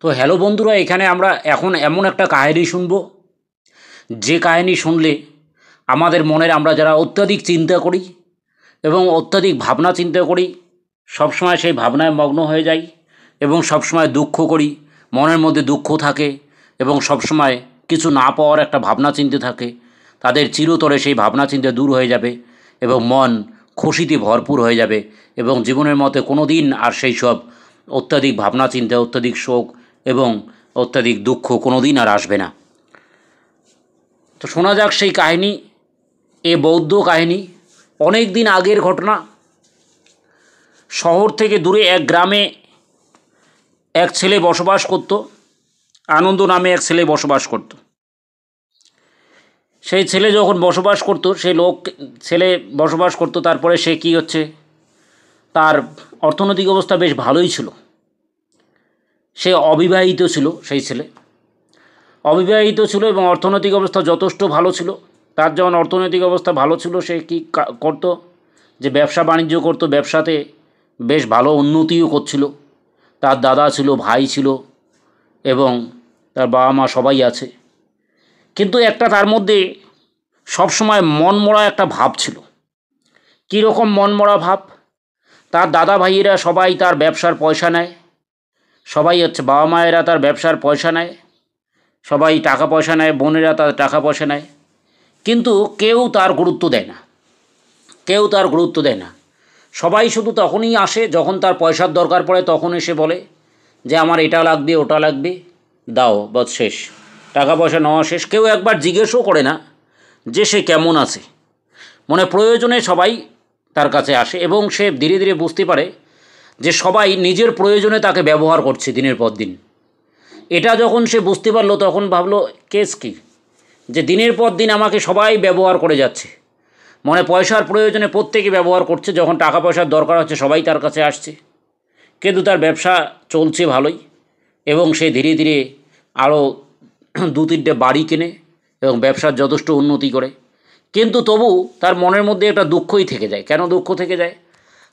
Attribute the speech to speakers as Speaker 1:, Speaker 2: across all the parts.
Speaker 1: তো হ্যালো বন্ধুরা, এখানে আমরা এখন এমন একটা কাহিনী শুনব, যে কাহিনী শুনলে আমাদের মনের, আমরা যারা অত্যাধিক চিন্তা করি এবং অত্যাধিক ভাবনা চিন্তা করি, সবসময় সেই ভাবনায় মগ্ন হয়ে যাই এবং সবসময় দুঃখ করি, মনের মধ্যে দুঃখ থাকে এবং সবসময় কিছু না পাওয়ার একটা ভাবনা চিন্তা থাকে, তাদের চিরতরে সেই ভাবনা চিন্তা দূর হয়ে যাবে এবং মন খুশিতে ভরপুর হয়ে যাবে এবং জীবনের মধ্যে কোনো দিন আর সেই সব অত্যাধিক ভাবনা চিন্তা, অত্যাধিক শোক এবং অত্যাধিক দুঃখ কোনো দিন আর আসবে না। তো শোনা যাক সেই কাহিনী। এ বৌদ্ধ কাহিনী, অনেক দিন আগের ঘটনা। শহর থেকে দূরে এক গ্রামে এক ছেলে বসবাস করত। আনন্দ নামে এক ছেলে বসবাস করত। সেই ছেলে যখন বসবাস করত, ছেলে বসবাস করত, তারপরে সে কি হচ্ছে, তার অর্থনৈতিক অবস্থা বেশ ভালোই ছিল। সে অবিবাহিত ছিল, সেই ছেলে অবিবাহিত ছিল এবং অর্থনৈতিক অবস্থা যথেষ্ট ভালো ছিল। তার যখন অর্থনৈতিক অবস্থা ভালো ছিল, সে কী করতো, যে ব্যবসা বাণিজ্য করতো, ব্যবসাতে বেশ ভালো উন্নতিও করছিল। তার দাদা ছিল, ভাই ছিল এবং তার বাবা মা সবাই আছে। কিন্তু একটা তার মধ্যে সবসময় মনমরা একটা ভাব ছিল। কীরকম মনমরা ভাব? তার দাদা ভাইয়েরা সবাই তার ব্যবসার পয়সা নেয়, সবাই বাবা মায়েরা তার ব্যবসার পয়সা নেয়, সবাই টাকা পয়সা নেয়, বোনেরা তার টাকা পয়সা নেয়, কিন্তু কেউ তার গুরুত্ব দেয় না, কেউ তার গুরুত্ব দেয় না। সবাই শুধু তখনই আসে যখন তার পয়সার দরকার পড়ে, তখন এসে বলে যে আমার এটা লাগবে, ওটা লাগবে, দাও, বস শেষ, টাকা পয়সা নেওয়া শেষ। কেউ একবার জিজ্ঞেসও করে না যে সে কেমন আছে। মানে প্রয়োজনে সবাই তার কাছে আসে এবং সে ধীরে ধীরে বুঝতে পারে যে সবাই নিজের প্রয়োজনে তাকে ব্যবহার করছে দিনের পর দিন। এটা যখন সে বুঝতে পারলো, তখন ভাবলো কেস কি, যে দিনের পর দিন আমাকে সবাই ব্যবহার করে যাচ্ছে, মানে পয়সার প্রয়োজনে প্রত্যেকে ব্যবহার করছে, যখন টাকা পয়সার দরকার হচ্ছে সবাই তার কাছে আসছে। কিন্তু তার ব্যবসা চলছে ভালোই এবং সে ধীরে ধীরে আরও 2-3টে বাড়ি কেনে এবং ব্যবসার যথেষ্ট উন্নতি করে। কিন্তু তবু তার মনের মধ্যে একটা দুঃখই থেকে যায়। কেন দুঃখ থেকে যায়?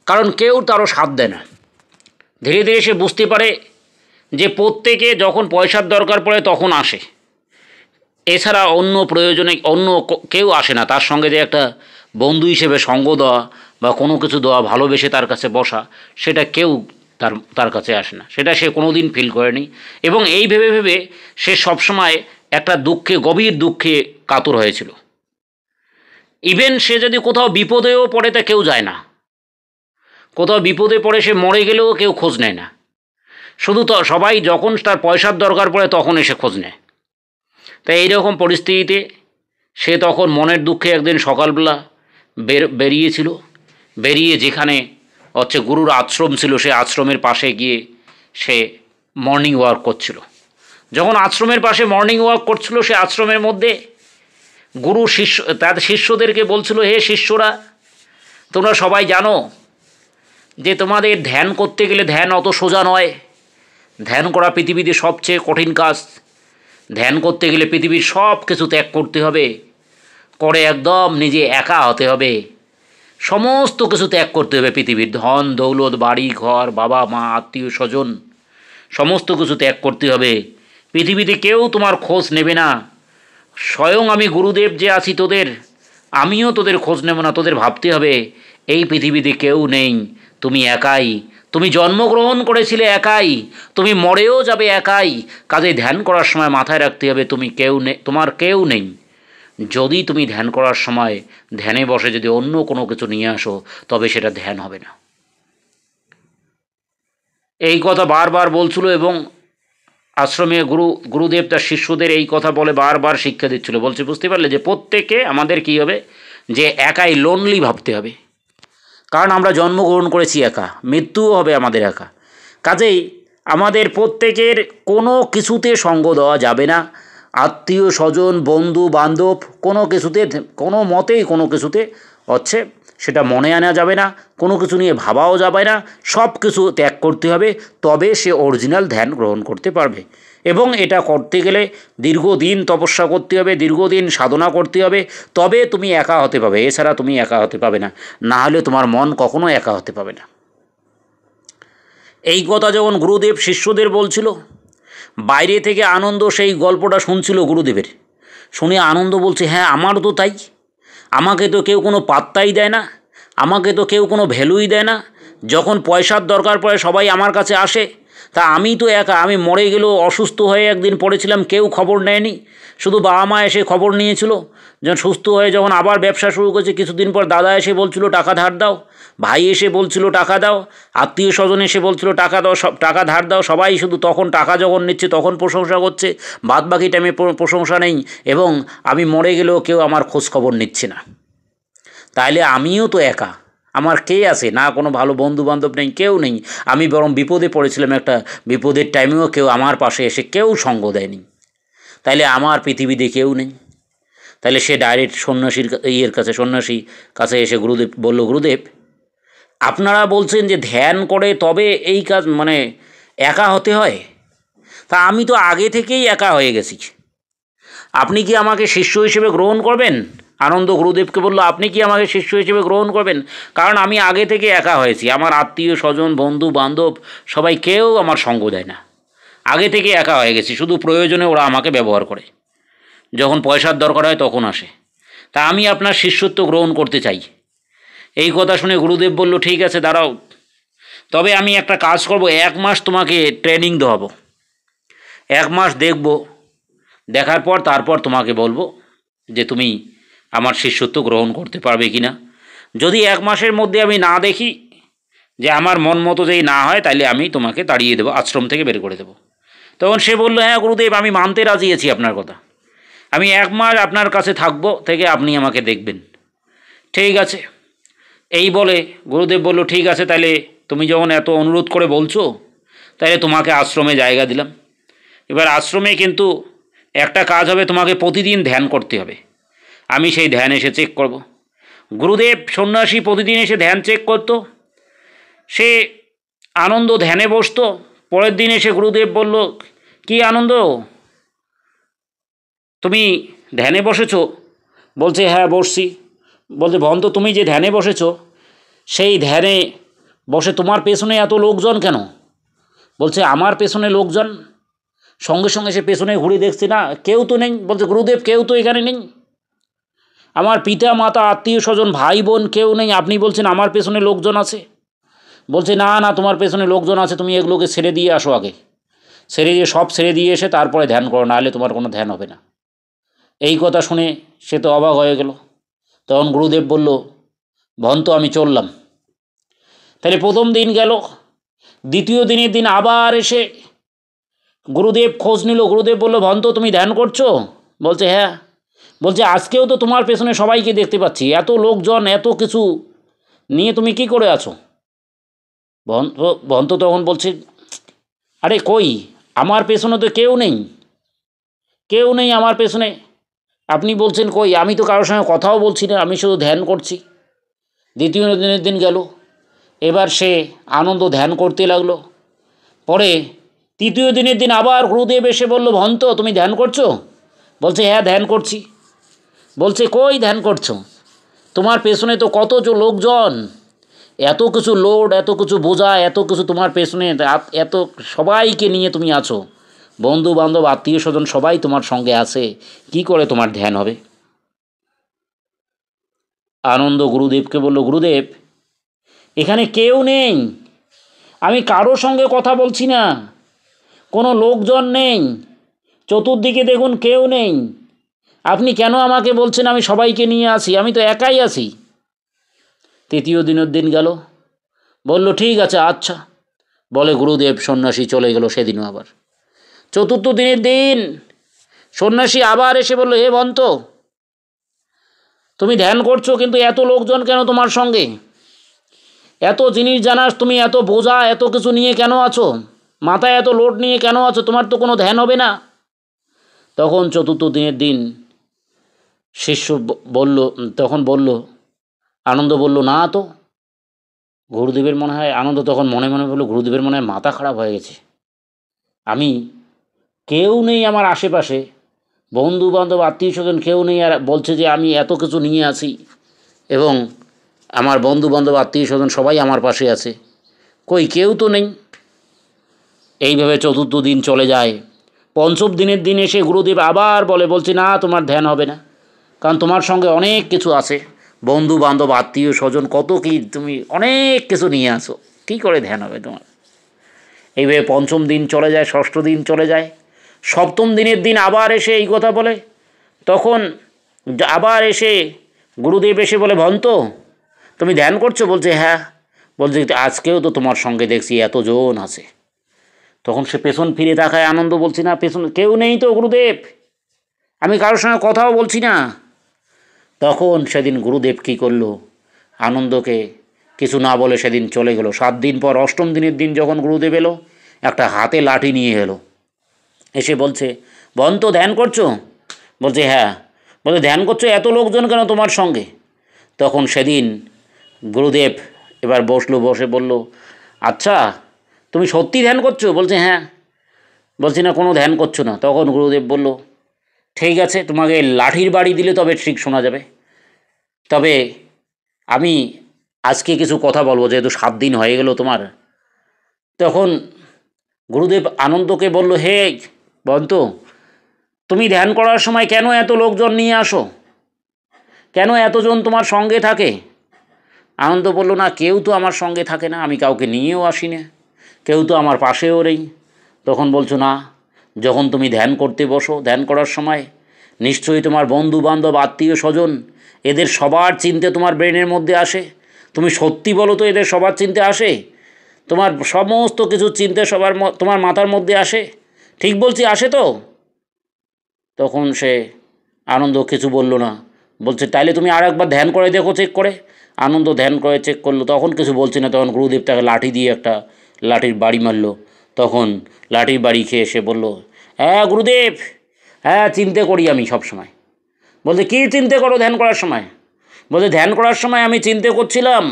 Speaker 1: কারণ কেউ তারও সাথ দেয় না। ধীরে ধীরে সে বুঝতে পারে যে প্রত্যেকে যখন পয়সার দরকার পড়ে তখন আসে, এছাড়া অন্য প্রয়োজনে অন্য কেউ আসে না। তার সঙ্গে যে একটা বন্ধু হিসেবে সঙ্গ দেওয়া বা কোনো কিছু দেওয়া, ভালোবেসে তার কাছে বসা, সেটা কেউ তার কাছে আসে না। সেটা সে কোনো দিন ফিল করেনি এবং এই ভেবে ভেবে সে সবসময় একটা দুঃখে, গভীর দুঃখে কাতর হয়েছিল। ইভেন সে যদি কোথাও বিপদেও পড়ে, তা কেউ যায় না। কোথাও বিপদে পড়ে সে মরে গেলেও কেউ খোঁজ নেয় না। শুধু তো সবাই যখন তার পয়সার দরকার পড়ে তখন এসে খোঁজ নেয়। তাই এইরকম পরিস্থিতিতে সে তখন মনের দুঃখে একদিন সকালবেলা বেরিয়েছিল। বেরিয়ে যেখানে গুরুর আশ্রম ছিল, সে আশ্রমের পাশে গিয়ে সে মর্নিং ওয়াক করছিল। যখন আশ্রমের পাশে মর্নিং ওয়াক করছিল, সে আশ্রমের মধ্যে গুরু তাদের শিষ্যদেরকে বলছিল, হে শিষ্যরা, তোমরা সবাই জানো যে তোমাদের ধ্যান করতে গেলে ধ্যান অত সোজা নয়। ধ্যান করা পৃথিবীতে সবচেয়ে কঠিন কাজ। ধ্যান করতে গেলে পৃথিবীর সব কিছু ত্যাগ করতে হবে, করে একদম নিজে একা হতে হবে, সমস্ত কিছু ত্যাগ করতে হবে। পৃথিবীর ধন দৌলত, বাড়ি ঘর, বাবা মা, আত্মীয় স্বজন, সমস্ত কিছু ত্যাগ করতে হবে। পৃথিবীতে কেউ তোমার খোঁজ নেবে না। স্বয়ং আমি গুরুদেব যে আছি তোদের, আমিও তোদের খোঁজ নেব না। তোদের ভাবতে হবে এই পৃথিবীতে কেউ নেই, তুমি একাই। তুমি জন্মগ্রহণ করেছিলে একাই, তুমি মরেও যাবে একাই। কাজে ধ্যান করার সময় মাথায় রাখতে হবে তুমি কেউ নেই, তোমার কেউ নেই। যদি তুমি ধ্যান করার সময় ধ্যানে বসে যদি অন্য কোনো কিছু নিয়ে আসো, তবে সেটা ধ্যান হবে না। এই কথা বারবার বলছিল এবং আশ্রমে গুরুদেব তার শিষ্যদের এই কথা বলে বারবার শিক্ষা দিচ্ছিল। বলছে, বুঝতে পারলে যে প্রত্যেকে আমাদের কী হবে, যে একাই, লোনলি ভাবতে হবে। কারণ আমরা জন্মগ্রহণ করেছি একা, মৃত্যুও হবে আমাদের একা। কাজেই আমাদের প্রত্যেকের কোনো কিছুতে সঙ্গ দেওয়া যাবে না। আত্মীয় স্বজন, বন্ধু বান্ধব, কোনো কিছুতে, কোনো মতেই কোনো কিছুতে সেটা মনে আনা যাবে না, কোনো কিছু নিয়ে ভাবাও যাবে না। সব কিছু ত্যাগ করতে হবে, তবে সে অরিজিনাল ধ্যান গ্রহণ করতে পারবে। এবং এটা করতে গেলে দীর্ঘদিন তপস্যা করতে হবে, দীর্ঘদিন সাধনা করতে হবে, তবে তুমি একা হতে পারবে। এছাড়া তুমি একা হতে পারবে না, না হলে তোমার মন কখনো একা হতে পারবে না। এই কথা যখন গুরুদেব শিষ্যদের বলছিল, বাইরে থেকে আনন্দ সেই গল্পটা শুনছিল গুরুদেবের। শুনে আনন্দ বলছে, হ্যাঁ আমারও তো তাই, আমাকে তো কেউ কোনো পাত্তাই দেয় না, আমাকে তো কেউ কোনো ভ্যালুই দেয় না। যখন পয়সার দরকার পড়ে সবাই আমার কাছে আসে, তা আমি তো একা। আমি মরে গেলেও, অসুস্থ হয়ে একদিন পড়েছিলাম, কেউ খবর নেয়নি, শুধু বাবা মা এসে খবর নিয়েছিল। যখন সুস্থ হয়ে যখন আবার ব্যবসা শুরু করেছে, কিছুদিন পর দাদা এসে বলছিল টাকা ধার দাও, ভাই এসে বলছিল টাকা দাও, আত্মীয় স্বজন এসে বলছিল টাকা দাও, সব টাকা ধার দাও। সবাই শুধু তখন টাকা যখন নিচ্ছে তখন প্রশংসা করছে, বাদ বাকি টাইমে প্রশংসা নেই, এবং আমি মরে গেলেও কেউ আমার খোঁজ খবর নিচ্ছে না। তাইলে আমিও তো একা, আমার কে আছে? না কোনো ভালো বন্ধু বান্ধব নেই, কেউ নেই। আমি বরং বিপদে পড়েছিলাম, একটা বিপদের টাইমেও কেউ আমার পাশে এসে কেউ সঙ্গ দেয়নি। তাইলে আমার পৃথিবীতে কেউ নেই। তাহলে সে ডাইরেক্ট সন্ন্যাসী কাছে এসে গুরুদেব বলল, গুরুদেব আপনারা বলছেন যে ধ্যান করে তবে এই কাজ, মানে একা হতে হয়, তা আমি তো আগে থেকেই একা হয়ে গেছি। আপনি কি আমাকে শিষ্য হিসেবে গ্রহণ করবেন? আনন্দ গুরুদেবকে বলল, আপনি কি আমাকে শিষ্য হিসেবে গ্রহণ করবেন? কারণ আমি আগে থেকে একা হয়েছি, আমার আত্মীয় স্বজন বন্ধু বান্ধব সবাই কেউ আমার সঙ্গ দেয় না, আগে থেকে একা হয়ে গেছি, শুধু প্রয়োজনে ওরা আমাকে ব্যবহার করে, যখন পয়সার দরকার হয় তখন আসে। তা আমি আপনার শিষ্যত্ব গ্রহণ করতে চাই। এই কথা শুনে গুরুদেব বলল, ঠিক আছে দাঁড়াও, তবে আমি একটা কাজ করব, 1 মাস তোমাকে ট্রেনিং দেওয়াবো, 1 মাস দেখব, দেখার পর তারপর তোমাকে বলবো যে তুমি আমার শিষ্যত্ব গ্রহণ করতে পারবে কি না। যদি 1 মাসের মধ্যে আমি না দেখি যে আমার মন মতো যেই না হয়, তাহলে আমি তোমাকে তাড়িয়ে দেবো, আশ্রম থেকে বের করে দেবো। তখন সে বলল, হ্যাঁ গুরুদেব আমি মানতে রাজি আছি আপনার কথা, আমি 1 মাস আপনার কাছে থাকবো, থেকে আপনি আমাকে দেখবেন। ঠিক আছে। এই বলে গুরুদেব বলল, ঠিক আছে, তাহলে তুমি যখন এত অনুরোধ করে বলছো, তাহলে তোমাকে আশ্রমে জায়গা দিলাম। এবার আশ্রমে কিন্তু একটা কাজ হবে, তোমাকে প্রতিদিন ধ্যান করতে হবে। আমি সেই ধ্যান এসে চেক করব। গুরুদেব সন্ন্যাসী প্রতিদিন এসে ধ্যান চেক করতো। সে আনন্দ ধ্যানে বসতো। পরের দিন এসে গুরুদেব বলল, কি আনন্দ, তুমি ধ্যানে বসেছো? বলছে, হ্যাঁ বসছি। বলছে, ভন্ত তুমি যে ধ্যানে বসেছো, সেই ধ্যানে বসে তোমার পেছনে এত লোকজন কেন? বলছে, আমার পেছনে লোকজন? সঙ্গে সঙ্গে সে পেছনে ঘুরে দেখছে, না কেউ তো নেই। বলছে, গুরুদেব কেউ তো এখানে নেই, আমার পিতা মাতা আত্মীয় স্বজন ভাই বোন কেউ নেই, আপনি বলছেন আমার পেছনে লোকজন আছে। বলছে, না না তোমার পেছনে লোকজন আছে, তুমি এগুলোকে ছেড়ে দিয়ে আসো আগে, সব ছেড়ে দিয়ে এসে তারপরে ধ্যান করো, নাহলে তোমার কোনো ধ্যান হবে না। এই কথা শুনে সে তো অবাক হয়ে গেল। তখন গুরুদেব বলল, ভন্ত আমি চললাম। তাহলে প্রথম দিন গেল। দ্বিতীয় দিনের দিন আবার এসে গুরুদেব খোঁজ নিল। গুরুদেব বলল, ভন্ত তুমি ধ্যান করছো? বলছে, হ্যাঁ। বলছে, আজকেও তো তোমার পেছনে সবাইকে দেখতে পাচ্ছি, এত লোকজন এত কিছু নিয়ে তুমি কি করে আছো? ভন্ত তখন বলছে, আরে কই, আমার পেছনে তো কেউ নেই, কেউ নেই আমার পেছনে, আপনি বলছেন কই, আমি তো কারোর সঙ্গে কথাও বলছি না, আমি শুধু ধ্যান করছি। দ্বিতীয় দিনের দিন গেল। এবার সে আনন্দ ধ্যান করতে লাগলো। পরে তৃতীয় দিনের দিন আবার গুরুদেব এসে বলল, ভন্ত তুমি ধ্যান করছো? বলছে, হ্যাঁ ধ্যান করছি। বলছে, কই ধ্যান করছো? তোমার পেছনে তো কত লোকজন, এত কিছু লোড, এত কিছু বোঝা, এত কিছু তোমার পেছনে, এত সবাইকে নিয়ে তুমি আছো, বন্ধু বান্ধব আত্মীয় স্বজন সবাই তোমার সঙ্গে আছে, কি করে তোমার ধ্যান হবে? আনন্দ গুরুদেবকে বলল, গুরুদেব এখানে কেউ নেই, আমি কারোর সঙ্গে কথা বলছি না, কোনো লোকজন নেই, চতুর্দিকে দেখুন কেউ নেই, আপনি কেন আমাকে বলছেন আমি সবাইকে নিয়ে আসি? আমি তো একাই আছি। তৃতীয় দিনের দিন গেল। বলল, ঠিক আছে আচ্ছা, বলে গুরুদেব সন্ন্যাসী চলে গেল সেদিনও আবার। চতুর্থ দিনের দিন সন্ন্যাসী আবার এসে বলল, হে ভন্ত তুমি ধ্যান করছো, কিন্তু এত লোকজন কেন তোমার সঙ্গে? এত জিনিস জানাস তুমি, এত বোঝা এত কিছু নিয়ে কেন আছো? মাথায় এত লোড নিয়ে কেন আছো? তোমার তো কোনো ধ্যান হবে না। তখন চতুর্থ দিনের দিন শিষ্য বলল, আনন্দ বলল, না তো। গুরুদেবের মনে হয়, আনন্দ তখন মনে মনে বলল, গুরুদেবের মনে হয় মাথা খারাপ হয়ে গেছে, আমি কেউ নেই আমার আশেপাশে, বন্ধু বান্ধব আত্মীয় স্বজন কেউ নেই, আর বলছে যে আমি এত কিছু নিয়ে আসি, এবং আমার বন্ধু বান্ধব আত্মীয় স্বজন সবাই আমার পাশে আছে, কই কেউ তো নেই। এইভাবে চতুর্থ দিন চলে যায়। পঞ্চম দিনের দিন এসে গুরুদেব আবার বলছে না তোমার ধ্যান হবে না, কারণ তোমার সঙ্গে অনেক কিছু আছে, বন্ধু বান্ধব আত্মীয় স্বজন কত কি, তুমি অনেক কিছু নিয়ে আসো, কী করে ধ্যান হবে তোমার। এইভাবে পঞ্চম দিন চলে যায়, ষষ্ঠ দিন চলে যায়, সপ্তম দিনের দিন আবার এসে এই কথা বলে। তখন আবার এসে গুরুদেব এসে বলে, ভন্ত তুমি ধ্যান করছো? বলছে হ্যাঁ। বলছে আজকেও তো তোমার সঙ্গে দেখছি এতজন আছে। তখন সে পেছন ফিরে তাকায়, আনন্দ বলছি না পেছন কেউ নেই তো গুরুদেব, আমি কারোর সঙ্গে কথাও বলছি না। তখন সেদিন গুরুদেব কী করলো, আনন্দকে কিছু না বলে সেদিন চলে গেল। 7 দিন পর অষ্টম দিনের দিন যখন গুরুদেব এলো, একটা হাতে লাঠি নিয়ে এলো, এসে বলছে, বন্ত ধ্যান করছো? বলছে হ্যাঁ। বলছে ধ্যান করছো, এত লোকজন কেন তোমার সঙ্গে? তখন সেদিন গুরুদেব এবার বসে বলল, আচ্ছা তুমি সত্যি ধ্যান করছো? বলছে হ্যাঁ। বলছি না কোনো ধ্যান করছো না। তখন গুরুদেব বলল, ঠিক আছে তোমাকে লাঠির বাড়ি দিলে তবে ঠিক শোনা যাবে, তবে আমি আজকে কিছু কথা বলবো, যেহেতু 7 দিন হয়ে গেল তোমার। তখন গুরুদেব আনন্দকে বলল, হে বন্ত, তুমি ধ্যান করার সময় কেন এত লোকজন নিয়ে আসো, কেন এতজন তোমার সঙ্গে থাকে? আনন্দ বলল, না কেউ তো আমার সঙ্গে থাকে না, আমি কাউকে নিয়েও আসি না, কেউ তো আমার পাশেও নেই। তখন বলছো না, যখন তুমি ধ্যান করতে বসো, ধ্যান করার সময় নিশ্চয়ই তোমার বন্ধু বান্ধব আত্মীয় স্বজন এদের সবার চিন্তা তোমার ব্রেনের মধ্যে আসে। তুমি সত্যি বলো তো, এদের সবার চিন্তা আসে? তোমার সমস্ত কিছু চিন্তা তোমার মাথার মধ্যে আসে? ঠিক বলছি, আসে তো? তখন সে আনন্দ কিছু বলল না। বলছে তাইলে তুমি আর একবার ধ্যান করে দেখো, চেক করে। আনন্দ ধ্যান করে চেক করলো, তখন কিছু বলছে না। তখন গুরুদেব তাকে লাঠি দিয়ে একটা লাঠির বাড়ি মারল। তখন লাঠির বাড়ি খেয়ে সে বলল, হ্যাঁ গুরুদেব, হ্যাঁ চিন্তা করি আমি সব সময়। বলছে কী চিন্তা করো ধ্যান করার সময়? বলছে ধ্যান করার সময় আমি চিন্তা করছিলাম,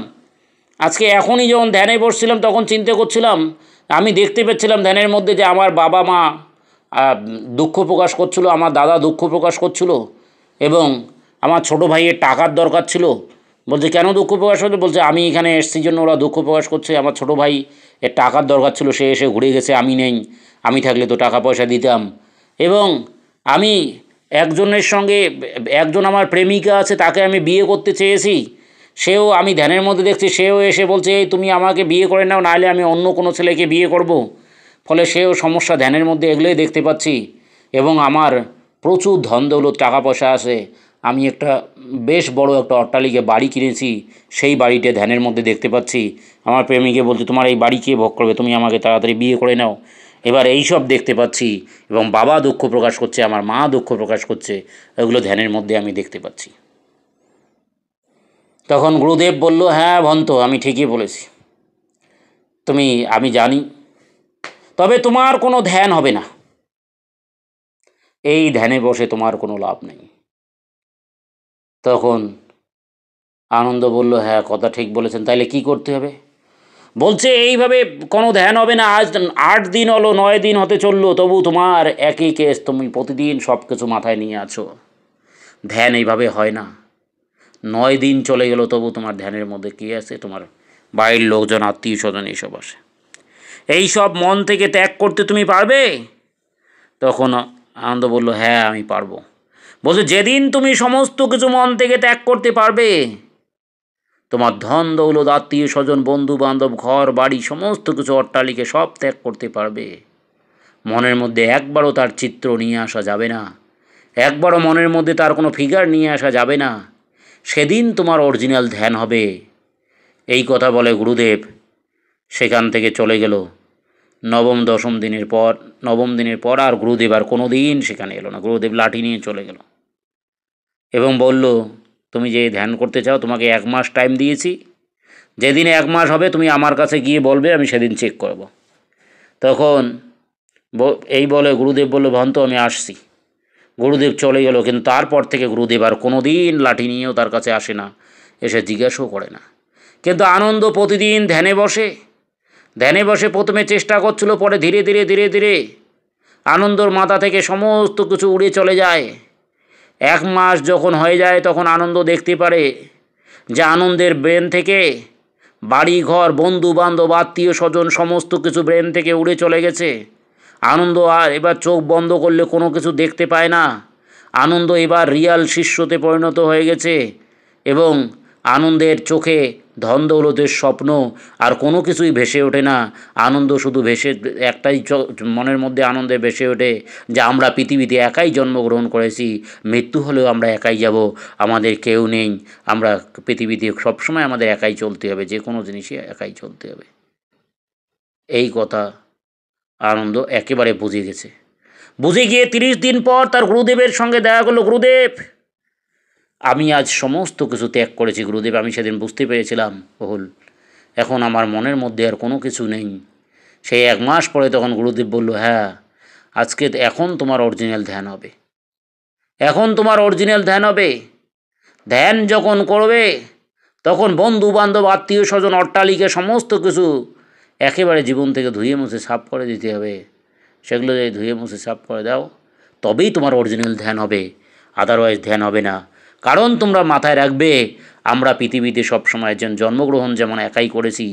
Speaker 1: আজকে এখনই যখন ধ্যানে বসছিলাম তখন চিন্তা করছিলাম, আমি দেখতে পেয়েছিলাম ধ্যানের মধ্যে যে আমার বাবা মা দুঃখ প্রকাশ করছিল, আমার দাদা দুঃখ প্রকাশ করছিল, এবং আমার ছোটো ভাইয়ের টাকার দরকার ছিল। বলছে কেন দুঃখ প্রকাশ হচ্ছে? বলছে আমি এখানে এসেছি জন্য ওরা দুঃখ প্রকাশ করছে, আমার ছোটো ভাই এর টাকার দরকার ছিল, সে এসে ঘুরে গেছে, আমি নেই, আমি থাকলে তো টাকা পয়সা দিতাম। এবং আমি একজনের সঙ্গে, একজন আমার প্রেমিকা আছে, তাকে আমি বিয়ে করতে চেয়েছি, সেও আমি ধ্যানের মধ্যে দেখছি, সেও এসে বলছে এই তুমি আমাকে বিয়ে করে নাও, নাহলে আমি অন্য কোনো ছেলেকে বিয়ে করব। ফলে সেও সমস্যা ধ্যানের মধ্যে এগুলোই দেখতে পাচ্ছি। এবং আমার প্রচুর ধন দৌলত টাকা পয়সা আছে, আমি একটা বেশ বড় একটা অট্টালিকা বাড়ি কিনেছি, সেই বাড়িটা ধ্যানের মধ্যে দেখতে পাচ্ছি। আমার প্রেমিকে বলছে তোমার এই বাড়ি কে ভোগ করবে, তুমি আমাকে তাড়াতাড়ি বিয়ে করে নাও। এবার এই সব দেখতে পাচ্ছি, এবং বাবা দুঃখ প্রকাশ করছে, আমার মা দুঃখ প্রকাশ করছে, এগুলো ধ্যানের মধ্যে আমি দেখতে পাচ্ছি। তখন গুরুদেব বলল, হ্যাঁ ভন্ত, আমি ঠিকই বলেছি, আমি জানি, তবে তোমার কোনো ধ্যান হবে না, এই ধ্যানে বসে তোমার কোনো লাভ নেই। তখন আনন্দ বলল, হ্যাঁ কথা ঠিক বলেছেন, তাইলে কি করতে হবে? বলছে এইভাবে কোনো ধ্যান হবে না, আজ 8 দিন হলো, 9 দিন হতে চললো, তবু তোমার একই কেস, তুমি প্রতিদিন সব কিছু মাথায় নিয়ে আছো, ধ্যান এইভাবে হয় না। 9 দিন চলে গেল, তবু তোমার ধ্যানের মধ্যে কী আছে? তোমার বাড়ির লোকজন আত্মীয় স্বজন এইসব আসে, এই সব মন থেকে ত্যাগ করতে তুমি পারবে? তখন আনন্দ বলল, হ্যাঁ আমি পারবো। বলছে যেদিন তুমি সমস্ত কিছু মন থেকে ত্যাগ করতে পারবে, তোমার ধন দৌলত আত্মীয় স্বজন বন্ধু বান্ধব ঘর বাড়ি সমস্ত কিছু অট্টালিকা সব ত্যাগ করতে পারবে, মনের মধ্যে একবারও তার চিত্র নিয়ে আসা যাবে না, একবারও মনের মধ্যে তার কোনো ফিগার নিয়ে আসা যাবে না, সেদিন তোমার অরিজিনাল ধ্যান হবে। এই কথা বলে গুরুদেব সেখান থেকে চলে গেল। নবম দিনের পর আর গুরুদেব আর কোনো দিন সেখানে এলো না। গুরুদেব লাঠি নিয়ে চলে গেল এবং বলল, তুমি যে ধ্যান করতে চাও, তোমাকে 1 মাস টাইম দিয়েছি, যেদিন 1 মাস হবে তুমি আমার কাছে গিয়ে বলবে, আমি সেদিন চেক করব। তখন এই বলে গুরুদেব বলল, ভন্ত আমি আসছি। গুরুদেব চলে গেল, কিন্তু তারপর থেকে গুরুদেব আর কোনো দিন লাঠি নিয়েও তার কাছে আসে না, এসে জিজ্ঞাসাও করে না। কিন্তু আনন্দ প্রতিদিন ধ্যানে বসে প্রথমে চেষ্টা করছিল, পরে ধীরে ধীরে আনন্দর মাথা থেকে সমস্ত কিছু উড়ে চলে যায়। 1 মাস যখন হয়ে যায়, তখন আনন্দ দেখতে পারে যে আনন্দের ব্রেন থেকে বাড়ি ঘর বন্ধু বান্ধব আত্মীয় স্বজন সমস্ত কিছু ব্রেন থেকে উড়ে চলে গেছে। আনন্দ আর এবার চোখ বন্ধ করলে কোনো কিছু দেখতে পায় না। আনন্দ এবার রিয়াল শিষ্যতে পরিণত হয়ে গেছে এবং আনন্দের চোখে ধন দৌলতের স্বপ্ন আর কোনো কিছুই ভেসে ওঠে না। আনন্দ শুধু একটাই মনের মধ্যে আনন্দে ভেসে ওঠে যে আমরা পৃথিবীতে একাই জন্মগ্রহণ করেছি, মৃত্যু হলেও আমরা একাই যাব, আমাদের কেউ নেই, আমরা পৃথিবীতে সবসময় আমাদের একাই চলতে হবে, যে কোনো জিনিসই একাই চলতে হবে। এই কথা আনন্দ একেবারে বুঝে গেছে। বুঝে গিয়ে 30 দিন পর তার গুরুদেবের সঙ্গে দেখা করলো। গুরুদেব, আমি আজ সমস্ত কিছু ত্যাগ করেছি গুরুদেব, আমি সেদিন বুঝতে পেরেছিলাম বহুল, এখন আমার মনের মধ্যে আর কোনো কিছু নেই। সেই 1 মাস পরে তখন গুরুদেব বলল, হ্যাঁ এখন তোমার অরিজিনাল ধ্যান হবে, এখন তোমার অরিজিনাল ধ্যান হবে। ধ্যান যখন করবে তখন বন্ধু বান্ধব আত্মীয় স্বজন অট্টালিকা সমস্ত কিছু একেবারে জীবন থেকে ধুয়ে মুছে সাফ করে দিতে হবে। সেগুলো যদি ধুয়ে মুছে সাফ করে দাও তবেই তোমার অরিজিনাল ধ্যান হবে, আদারওয়াইজ ধ্যান হবে না। কারণ তোমরা মাথায় রাখবে, আমরা পৃথিবীতে সবসময় জন্মগ্রহণ যেমন একাই করেছি,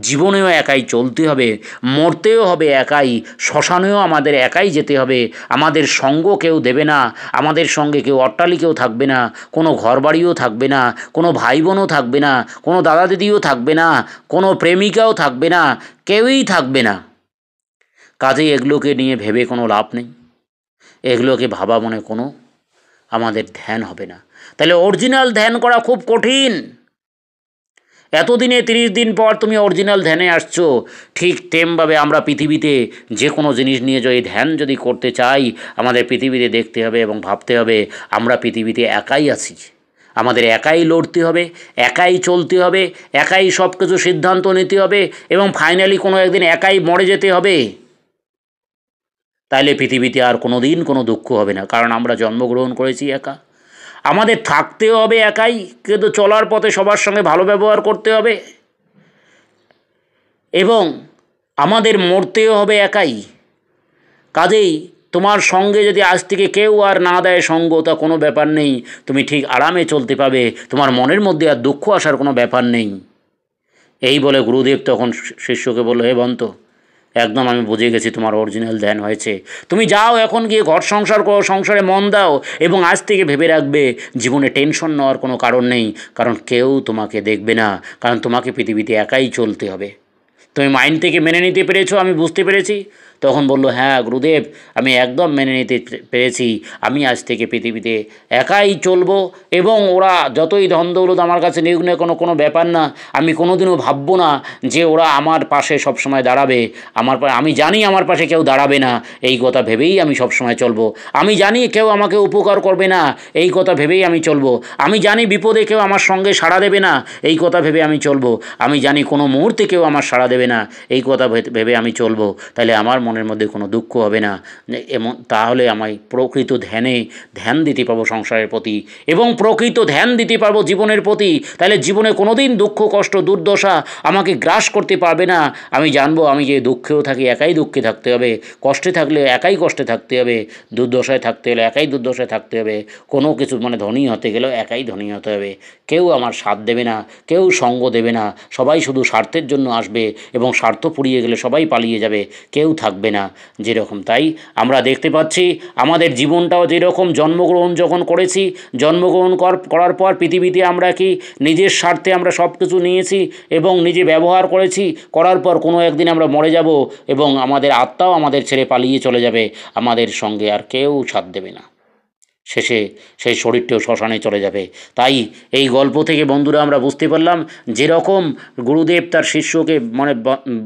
Speaker 1: জীবনেও একাই চলতে হবে, মরতেও হবে একাই, শ্মশানেও আমাদের একাই যেতে হবে। আমাদের সঙ্গ কেউ দেবে না, আমাদের সঙ্গে কেউ অট্টালিকেও থাকবে না, কোনো ঘরবাড়িও থাকবে না, কোনো ভাই বোনও থাকবে না, কোনো দাদা দিদিও থাকবে না, কোনো প্রেমিকাও থাকবে না, কেউই থাকবে না। কাজেই এগুলোকে নিয়ে ভেবে কোনো লাভ নেই, এগুলোকে ভাবা মনে কোনো আমাদের ধ্যান হবে না। তাহলে অরিজিনাল ধ্যান করা খুব কঠিন। এতদিনে 30 দিন পর তুমি অরিজিনাল ধ্যানে আসছো। ঠিক তেমভাবে আমরা পৃথিবীতে যে কোনো জিনিস নিয়ে যদি ধ্যান যদি করতে চাই, আমাদের পৃথিবীতে দেখতে হবে এবং ভাবতে হবে আমরা পৃথিবীতে একাই আছি, আমাদের একাই লড়তে হবে, একাই চলতে হবে, একাই সব কিছু সিদ্ধান্ত নিতে হবে এবং ফাইনালি কোনো একদিন একাই মরে যেতে হবে। তাইলে পৃথিবীতে আর কোনো দিন কোনো দুঃখ হবে না, কারণ আমরা জন্মগ্রহণ করেছি একা। আমাদের থাকতেও হবে একাই, কিন্তু চলার পথে সবার সঙ্গে ভালো ব্যবহার করতে হবে এবং আমাদের মরতেও হবে একাই। কাজেই তোমার সঙ্গে যদি আজ থেকে কেউ আর না দেয় সঙ্গ, তা কোনো ব্যাপার নেই, তুমি ঠিক আরামে চলতে পাবে, তোমার মনের মধ্যে আর দুঃখ আসার কোনো ব্যাপার নেই। এই বলে গুরুদেব তখন শিষ্যকে বলল, হে বন্ত, একদম আমি বুঝে গেছি তোমার অরিজিনাল ধ্যান হয়েছে, তুমি যাও এখন গিয়ে ঘর সংসার করো, সংসারে মন দাও এবং আজ থেকে ভেবে রাখবে জীবনে টেনশন নেওয়ার কোনো কারণ নেই, কারণ কেউ তোমাকে দেখবে না, কারণ তোমাকে পৃথিবীতে একাই চলতে হবে। তুমি মাইন্ড থেকে মেনে নিতে পেরেছো, আমি বুঝতে পেরেছি। তখন বলল, হ্যাঁ গুরুদেব, আমি একদম মেনে নিতে পেরেছি, আমি আজ থেকে পৃথিবীতে একাই চলবো এবং ওরা যতই ধন দৌলত আমার কাছে নিউক না কোনো ব্যাপার না, আমি কোনোদিনও ভাববো না যে ওরা আমার পাশে সবসময় দাঁড়াবে, আমি জানি আমার পাশে কেউ দাঁড়াবে না, এই কথা ভেবেই আমি সবসময় চলবো। আমি জানি কেউ আমাকে উপকার করবে না, এই কথা ভেবেই আমি চলবো। আমি জানি বিপদে কেউ আমার সঙ্গে সাড়া দেবে না, এই কথা ভেবে আমি চলবো। আমি জানি কোনো মুহূর্তে কেউ আমার সাড়া দেবে না, এই কথা ভেবে আমি চলবো। তাহলে আমার মনের মধ্যে কোনো দুঃখ হবে না, তাহলে আমি প্রকৃত ধ্যান দিতে পারবো সংসারের প্রতি এবং প্রকৃত ধ্যান দিতে পারবো জীবনের প্রতি। তাহলে জীবনে কোনো দিন দুঃখ কষ্ট দুর্দশা আমাকে গ্রাস করতে পারবে না। আমি জানবো আমি যে দুঃখেও থাকি একাই দুঃখে থাকতে হবে, কষ্টে থাকলে একাই কষ্টে থাকতে হবে, দুর্দশায় থাকতে হলে একাই দুর্দশায় থাকতে হবে, কোনো কিছু ধনী হতে গেলেও একাই ধনী হতে হবে। কেউ আমার সাথ দেবে না, কেউ সঙ্গ দেবে না, সবাই শুধু স্বার্থের জন্য আসবে এবং স্বার্থ ফুরিয়ে গেলে সবাই পালিয়ে যাবে, কেউ থাকবে না যেরকম। তাই আমরা দেখতে পাচ্ছি আমাদের জীবনটাও যেরকম জন্মগ্রহণ যখন করেছি, জন্মগ্রহণ করার পর পৃথিবীতে আমরা কি নিজের স্বার্থে আমরা সব কিছু নিয়েছি এবং নিজে ব্যবহার করেছি, করার পর কোনো একদিন আমরা মরে যাব এবং আমাদের আত্মাও আমাদের ছেড়ে পালিয়ে চলে যাবে, আমাদের সঙ্গে আর কেউ সাথ দেবে না, শেষে সেই শরীরটাও শ্মশানে চলে যাবে। তাই এই গল্প থেকে বন্ধুরা আমরা বুঝতে পারলাম যেরকম গুরুদেব তার শিষ্যকে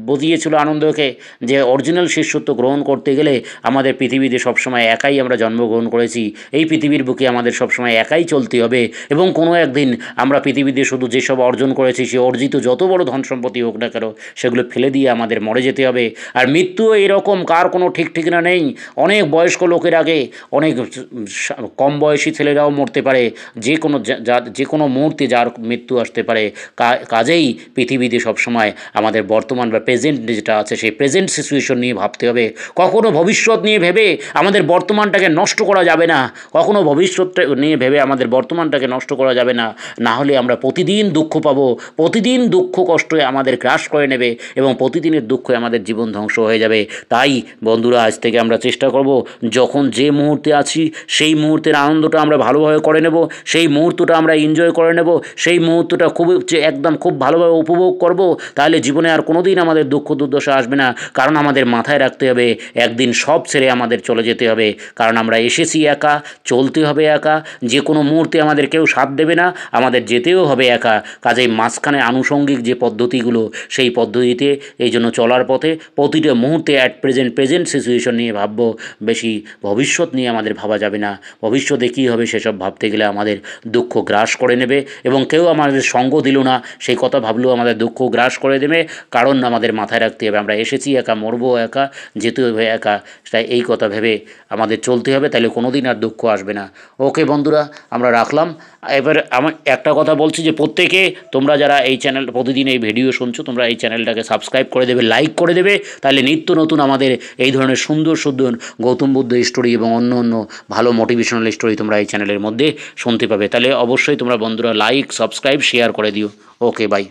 Speaker 1: বুঝিয়েছিল আনন্দকে যে অরিজিনাল শিষ্যত্ব গ্রহণ করতে গেলে আমাদের পৃথিবীতে সবসময় একাই আমরা জন্মগ্রহণ করেছি, এই পৃথিবীর বুকে আমাদের সবসময় একাই চলতে হবে এবং কোনো একদিন আমরা পৃথিবীতে শুধু যেসব অর্জন করেছি সে অর্জিত যত বড় ধন সম্পত্তি হোক না কেন সেগুলো ফেলে দিয়ে আমাদের মরে যেতে হবে। আর মৃত্যুও এরকম, কার কোনো ঠিক ঠিকানা নেই। অনেক বয়স্ক লোকের আগে অনেক কম বয়সী ছেলেরাও মরতে পারে, যে কোনো মুহূর্তে যার মৃত্যু আসতে পারে। কাজেই পৃথিবীতে সবসময় আমাদের বর্তমান বা প্রেজেন্ট যেটা আছে সেই প্রেজেন্ট সিচুয়েশন নিয়ে ভাবতে হবে। কখনও ভবিষ্যৎ নিয়ে ভেবে আমাদের বর্তমানটাকে নষ্ট করা যাবে না, কখনও ভবিষ্যৎটা নিয়ে ভেবে আমাদের বর্তমানটাকে নষ্ট করা যাবে না। না হলে আমরা প্রতিদিন দুঃখ পাবো, প্রতিদিন দুঃখ কষ্ট আমাদের গ্রাস করে নেবে এবং প্রতিদিনের দুঃখে আমাদের জীবন ধ্বংস হয়ে যাবে। তাই বন্ধুরা, আজ থেকে আমরা চেষ্টা করব যখন যে মুহূর্তে আছি সেই মুহূর্তের আনন্দটা আমরা ভালোভাবে করে নেব, সেই মুহূর্তটা আমরা এনজয় করে নেব, সেই মুহূর্তটা একদম খুব ভালোভাবে উপভোগ করব। তাহলে জীবনে আর কোনো দিন আমাদের দুঃখ দুর্দশা আসবে না। কারণ আমাদের মাথায় রাখতে হবে একদিন সব ছেড়ে আমাদের চলে যেতে হবে। কারণ আমরা এসেছি একা, চলতে হবে একা, যে কোনো মুহূর্তে আমাদের কেউ সাথ দেবে না, আমাদের যেতেও হবে একা। কাজেই মাঝখানে আনুষঙ্গিক যে পদ্ধতিগুলো সেই পদ্ধতিতে এই জন্য চলার পথে প্রতিটা মুহূর্তে প্রেজেন্ট সিচুয়েশন নিয়ে ভাববো, বেশি ভবিষ্যৎ নিয়ে আমাদের ভাবা যাবে না। ভবিষ্যতে কী হবে সেসব ভাবতে গেলে আমাদের দুঃখ গ্রাস করে নেবে এবং কেউ আমাদের সঙ্গ দিল না সেই কথা ভাবলেও আমাদের দুঃখ গ্রাস করে দেবে। কারণ আমাদের মাথায় রাখতে হবে আমরা এসেছি একা, মরবো একা, যেতে হবে একা। তাই এই কথা ভেবে আমাদের চলতে হবে, তাহলে কোনো দিন আর দুঃখ আসবে না। ওকে বন্ধুরা, আমরা রাখলাম। এবার আমার একটা কথা বলছি যে প্রত্যেকে তোমরা যারা এই চ্যানেল প্রতিদিন এই ভিডিও শুনছো, তোমরা এই চ্যানেলটাকে সাবস্ক্রাইব করে দেবে, লাইক করে দেবে। তাহলে নিত্য নতুন আমাদের এই ধরনের সুন্দর সুন্দর গৌতম বুদ্ধ স্টোরি এবং অন্য অন্য ভালো মোটিভেশনাল স্টোরি তোমরা এই চ্যানেলের মধ্যে শুনতে পাবে। তাহলে অবশ্যই তোমরা বন্ধুরা লাইক, সাবস্ক্রাইব, শেয়ার করে দিও। ওকে, বাই।